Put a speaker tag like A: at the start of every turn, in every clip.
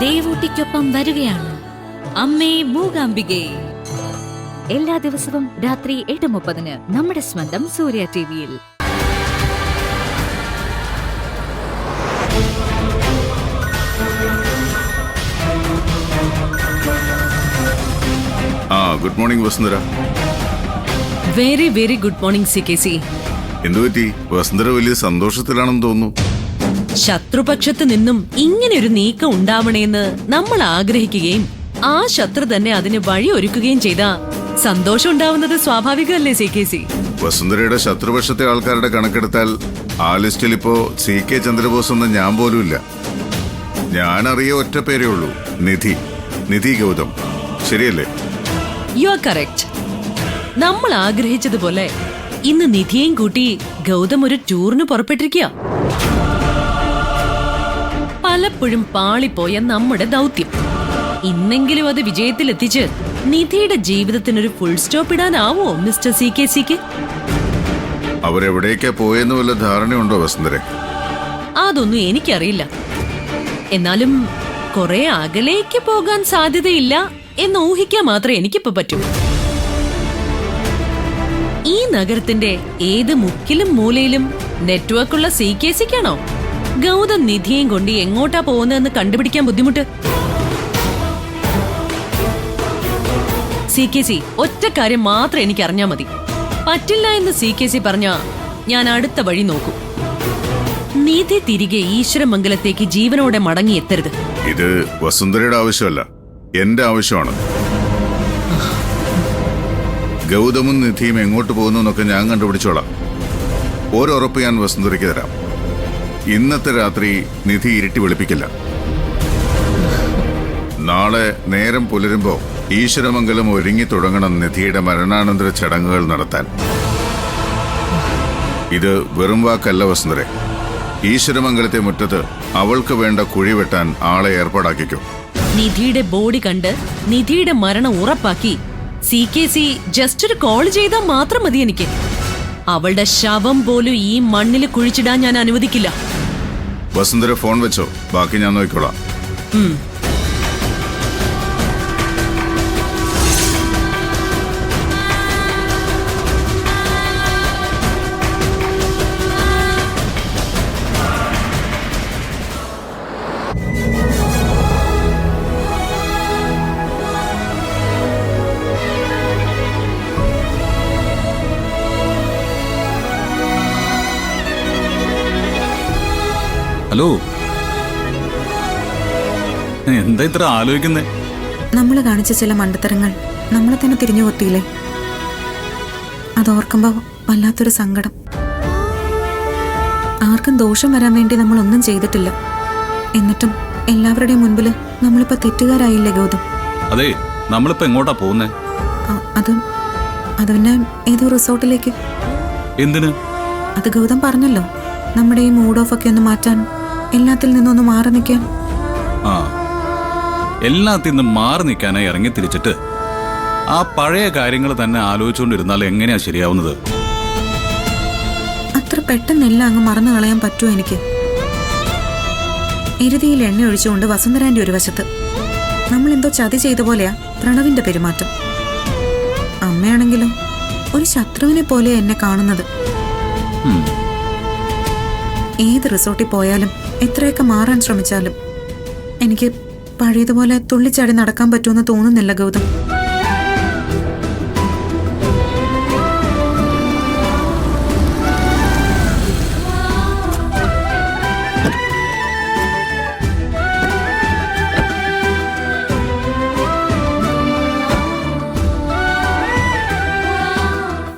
A: ദേവൂട്ടിക്കൊപ്പം വരികയാണ് അമ്മേ മൂകാംബികേ. എല്ലാ ദിവസവും രാത്രി 8:30 നമ്മുടെ സ്വന്തം സൂര്യ ടിവിയിൽ.
B: Good morning Vasundhara.
C: Very very good morning CKC.
B: എന്തുപറ്റി? വസുന്ധര വലിയ സന്തോഷത്തിലാണെന്ന് തോന്നുന്നു.
C: ശത്രുപക്ഷത്ത് നിന്നും ഇങ്ങനെ ഒരു നീക്കം ഉണ്ടാവണേന്ന് നമ്മൾ ആഗ്രഹിക്കുകയും ആ ശത്രു തന്നെ അതിന് വഴി ഒരുക്കുകയും ചെയ്താ സന്തോഷം ഉണ്ടാവുന്നത് സ്വാഭാവികമല്ലേ CKC?
B: വസുന്ധരയുടെ ശത്രുപക്ഷത്തെ ആൾക്കാരുടെ കണക്കെടുത്താൽ ആ ലിസ്റ്റിൽ ഇപ്പോ CK ചന്ദ്രബോസ് എന്ന് ഞാൻ പോലും ഇല്ല. ഞാനറിയ ഒറ്റ പേരേ ഉള്ളൂ, നിധി ഗൗതം. ശരിയല്ലേ?
C: You are correct. നമ്മൾ ആഗ്രഹിച്ചതുപോലെ ഇന്ന് നിധിയെയും കൂട്ടി ഗൗതം ഒരു ടൂറിന് പുറപ്പെട്ടിരിക്കുക. പലപ്പോഴും പാളിപ്പോയ നമ്മുടെ ദൗത്യം ഇന്നെങ്കിലും അത് വിജയത്തിലെത്തിച്ച് നിധിയുടെ ജീവിതത്തിനൊരു ഫുൾ സ്റ്റോപ്പ് ഇടാനാവോ മിസ്റ്റർ CKCക്ക്?
B: അവരെവിടേക്കാ പോയെന്ന് വല്ല ധാരണയുണ്ടോ വസുന്ധരെ?
C: അതൊന്നും എനിക്കറിയില്ല. എന്നാലും കുറെ അകലേക്ക് പോകാൻ സാധ്യതയില്ല എന്ന് ഊഹിക്കാൻ മാത്രമേ എനിക്കിപ്പോ പറ്റൂ. ഈ നഗരത്തിന്റെ ഏത് മുക്കിലും മൂലയിലും നെറ്റ്വർക്കുള്ള CKCക്കാണോ ഗൗതം നിധിയും കൊണ്ട് എങ്ങോട്ടാ പോകുന്നതെന്ന് കണ്ടുപിടിക്കാൻ ബുദ്ധിമുട്ട്? CKC ഒറ്റ കാര്യം മാത്രം എനിക്ക് അറിഞ്ഞാ മതി. പറ്റില്ല എന്ന് CKC പറഞ്ഞാ ഞാൻ അടുത്ത വഴി നോക്കും. നിധി തിരികെ ഈശ്വരമംഗലത്തേക്ക് ജീവനോടെ മടങ്ങി എത്തരുത്.
B: ഇത് വസുന്ധരയുടെ ആവശ്യമല്ല, എന്റെ ആവശ്യമാണ്. ഗൗതമും നിധിയും എങ്ങോട്ട് പോകുന്നു എന്നൊക്കെ ഞാൻ കണ്ടുപിടിച്ചോളാം. ഒരുറപ്പ് ഞാൻ വസുന്ധരയ്ക്ക് തരാം. ഇന്നത്തെ രാത്രി നിധി ഇരുട്ടി വെളുപ്പിക്കില്ല. നാളെ നേരം പുലരുമ്പോ ഈശ്വരമംഗലം ഒരുങ്ങി തുടങ്ങണം നിധിയുടെ മരണാനന്തര ചടങ്ങുകൾ നടത്താൻ. ഇത് വെറും വാക്കല്ല വസുന്ധരെ. ഈശ്വരമംഗലത്തെ മുറ്റത്ത് അവൾക്ക് വേണ്ട കുഴി വെട്ടാൻ ആളെ ഏർപ്പാടാക്കിക്കോ.
C: നിധിയുടെ ബോഡി കണ്ട് നിധിയുടെ മരണം ഉറപ്പാക്കി CKC ജസ്റ്റ് ഒരു കോൾ ചെയ്താൽ മാത്രം മതി എനിക്ക്. അവളുടെ ശവം പോലും ഈ മണ്ണിൽ കുഴിച്ചിടാൻ ഞാൻ അനുവദിക്കില്ല.
B: വസുന്ധര ഫോൺ വെച്ചോ, ബാക്കി ഞാൻ നോക്കിക്കോളാം.
D: ഹലോ, എന്താ ഇത്ര ആലോചിക്കുന്നേ?
E: നമ്മൾ കാണിച്ച ചില മണ്ടത്തരങ്ങൾ നമ്മളെ തന്നെ തിരിഞ്ഞു കൊത്തിയില്ലേ? അതോർക്കുമ്പോ വല്ലാത്തൊരു സങ്കടം. ആർക്കും ദോഷം വരാൻ വേണ്ടി നമ്മളൊന്നും ചെയ്തിട്ടില്ല. എന്നിട്ടും എല്ലാവരുടെയും മുൻപില് നമ്മളിപ്പോ തെറ്റുകാരായില്ലേ ഗൗതം?
D: അതെ, നമ്മളിപ്പോ എങ്ങോട്ടാ പോകുന്നേ?
E: അത് പിന്നെ ഏതോ റിസോർട്ടിലേക്ക്.
D: എന്തിന്?
E: അത് ഗൗതം പറഞ്ഞല്ലോ, നമ്മുടെ ഈ മൂഡ് ഓഫ് ഒക്കെ ഒന്ന് മാറ്റാൻ, എല്ലാത്തിൽ നിന്നൊന്ന് മാറി നിൽക്കാൻ.
D: എല്ലാത്തിൽ നിന്നും മാറി നിൽക്കാനായി ഇറങ്ങി തിരിച്ചിട്ട് ആ പഴയ കാര്യങ്ങൾ തന്നെ ആലോചിച്ചുകൊണ്ടിരുന്നാൽ എങ്ങനെയാ ശരിയാവുന്നത്?
E: അത്ര പെട്ടെന്നെല്ലാം അങ്ങ് മറന്നു കളയാൻ പറ്റുമോ എനിക്ക്? എരുതിയിൽ എണ്ണ ഒഴിച്ചുകൊണ്ട് വസുന്ധരാന്റെ ഒരു വശത്ത് നമ്മളെന്തോ ചതി ചെയ്ത പോലെയാ പ്രണവിന്റെ പെരുമാറ്റം. അമ്മയാണെങ്കിലോ ഒരു ശത്രുവിനെ പോലെ എന്നെ കാണുന്നത്. ഏത് റിസോർട്ടിൽ പോയാലും എത്രയൊക്കെ മാറാൻ ശ്രമിച്ചാലും എനിക്ക് പഴയതുപോലെ തുള്ളിച്ചാടി നടക്കാൻ പറ്റുമെന്ന് തോന്നുന്നില്ല ഗൗതം.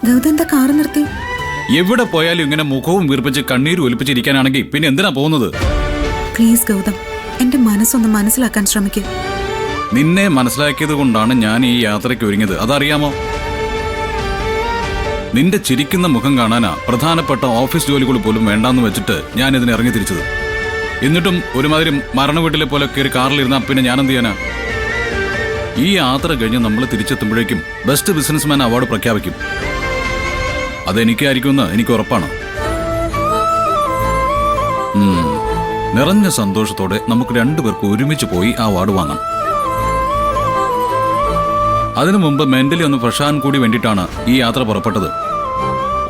E: ഗൗതം എന്താ കാറ് നിർത്തി?
D: എവിടെ പോയാലും ഇങ്ങനെ മുഖവും വീർപ്പിച്ച് കണ്ണീരും ഒലിപ്പിച്ചിരിക്കാനാണെങ്കിൽ പിന്നെ എന്തിനാ പോകുന്നത്?
E: പ്ലീസ് ഗൗതം, എന്റെ മനസ്സൊന്ന് മനസ്സിലാക്കാൻ ശ്രമിക്കുക.
D: നിന്നെ മനസ്സിലാക്കിയത് കൊണ്ടാണ് ഞാൻ ഈ യാത്രയ്ക്ക് ഒരുങ്ങിയത്, അതറിയാമോ? നിന്റെ ചിരിക്കുന്ന മുഖം കാണാനാ പ്രധാനപ്പെട്ട ഓഫീസ് ജോലികൾ പോലും വേണ്ടാന്ന് വെച്ചിട്ട് ഞാൻ ഇതിന് ഇറങ്ങി തിരിച്ചത്. എന്നിട്ടും ഒരുമാതിരി മരണ വീട്ടിലെ പോലെ കയറി കാറിലിരുന്നാ പിന്നെ ഞാൻ എന്ത് ചെയ്യാനാ? ഈ യാത്ര കഴിഞ്ഞ് നമ്മൾ തിരിച്ചെത്തുമ്പോഴേക്കും ബെസ്റ്റ് ബിസിനസ്മാൻ അവാർഡ് പ്രഖ്യാപിക്കും. അതെനിക്കായിരിക്കുമെന്ന് എനിക്ക് ഉറപ്പാണ്. നിറഞ്ഞ സന്തോഷത്തോടെ നമുക്ക് രണ്ടുപേർക്ക് ഒരുമിച്ച് പോയി ആ അവാർഡ് വാങ്ങാം. അതിനു മുമ്പ് മെന്റലി ഒന്ന് ഫ്രഷാൻ കൂടി വേണ്ടിയിട്ടാണ് ഈ യാത്ര പുറപ്പെട്ടത്.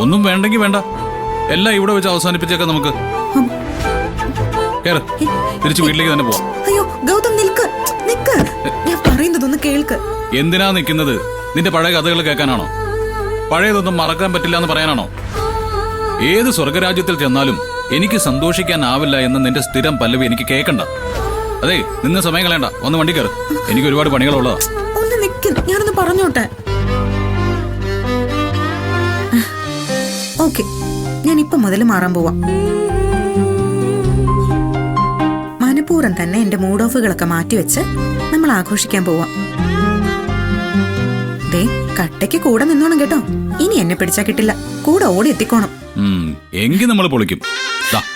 D: ഒന്നും വേണ്ടെങ്കിൽ വേണ്ട, എല്ലാം ഇവിടെ വെച്ച് അവസാനിപ്പിച്ചേക്കാം നമുക്ക്. കേറ്, തിരിച്ചു വീട്ടിലേക്ക് തന്നെ പോവാം.
E: അയ്യോ ഗൗതം നിൽക്ക് നിൽക്ക്, ഞാൻ പറയുന്നതൊന്ന് കേൾക്ക്.
D: എന്തിനാ നിൽക്കുന്നത്? നിന്റെ പഴയ കഥകൾ കേൾക്കാനാണോ? പഴയതൊന്നും മറക്കാൻ പറ്റില്ല എന്ന് പറയാനാണോ? ഏത് സ്വർഗരാജ്യത്തിൽ ചെന്നാലും എനിക്ക് സന്തോഷിക്കാനാവില്ല എന്ന് നിന്റെ സ്ഥിരം പല്ലവി എനിക്ക് കേൾക്കണ്ട. അതെ, നിന്ന് സമയം കളയണ്ട, ഒന്ന് വണ്ടി കയറ്, എനിക്ക് ഒരുപാട് പണികളുള്ളതാ.
E: ഒന്ന് നിൽക്ക്, ഞാനൊന്ന് പറഞ്ഞോട്ടെ. ഓക്കെ, ഞാൻ ഇപ്പൊ മുതൽ മാറാൻ പോവാം. മനഃപൂർവ്വം തന്നെ എന്റെ മൂഡ് ഓഫുകളൊക്കെ മാറ്റിവെച്ച് നമ്മൾ ആഘോഷിക്കാൻ പോവാം. ദേ, കട്ടയ്ക്ക് കൂടെ നിന്നോണം കേട്ടോ. ഇനി എന്നെ പിടിച്ചാ കിട്ടില്ല, കൂടെ ഓടി എത്തിക്കോണം.
D: എങ്കിൽ നമ്മൾ പൊളിക്കും.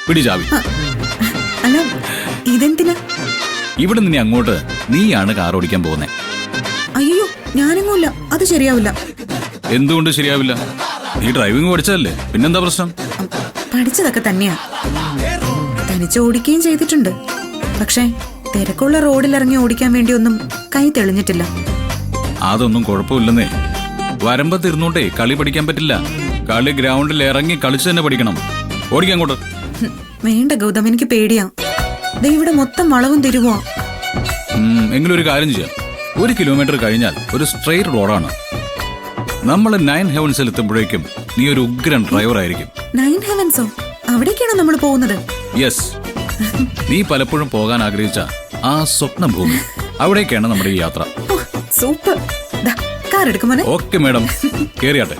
D: പിടി ചാവി.
E: അല്ല, ഇതെന്തിനാ?
D: ഇവിടെ നിന്ന് അങ്ങോട്ട് നീയാണ് കാർ ഓടിക്കാൻ പോകുന്നേ.
E: അയ്യോ, ഞാനെങ്ങുമില്ല, അത് ശരിയാവില്ല.
D: എന്തുകൊണ്ട് ശരിയാവില്ല? നീ ഡ്രൈവിംഗ് പഠിച്ചതല്ലേ, പിന്നെന്താ പ്രശ്നം?
E: പഠിച്ചതൊക്കെ തന്നെയാ, തനിച്ച് ഓടിക്കുകയും ചെയ്തിട്ടുണ്ട്. പക്ഷേ തിരക്കുള്ള റോഡിൽ ഇറങ്ങി ഓടിക്കാൻ വേണ്ടിയൊന്നും കൈ തെളിഞ്ഞിട്ടില്ല.
D: അതൊന്നും കുഴപ്പമില്ലെന്നേ. വരമ്പത്തിരുന്നോണ്ടേ കളി പഠിക്കാൻ പറ്റില്ല. കളി ഗ്രൗണ്ടിൽ ഇറങ്ങി കളിച്ചു തന്നെ പഠിക്കണം. ഓടിക്കാൻ അങ്ങോട്ട്.
E: വേണ്ട ഗൗതം, എനിക്ക് പേടിയാ. ദേ ഇവിടെ മൊത്തം വളവും തിരുവോ.
D: എങ്കിലും ഒരു കാര്യം ചെയ്യാം. 1 കിലോമീറ്റർ കഴിഞ്ഞാൽ ഒരു സ്ട്രെയിറ്റ് റോഡാണ്. നമ്മൾ 9 ഹെവൻസിൽ എത്തുമ്പോഴേക്കും നീ ഒരു ഉഗ്രൻ ഡ്രൈവർ ആയിരിക്കും.
E: 9 ഹെവൻസോ? അവിടേക്കാണോ നമ്മൾ പോകുന്നത്?
D: യെസ്, നീ പലപ്പോഴും പോകാൻ ആഗ്രഹിച്ച ആ സ്വപ്ന ഭൂമി, അവിടേക്കാണ് നമ്മുടെ ഈ യാത്ര.
E: സൂപ്പർ. കാർ എടുക്കുമോനെ?
D: Okay madam, കേറിയാട്ടെ.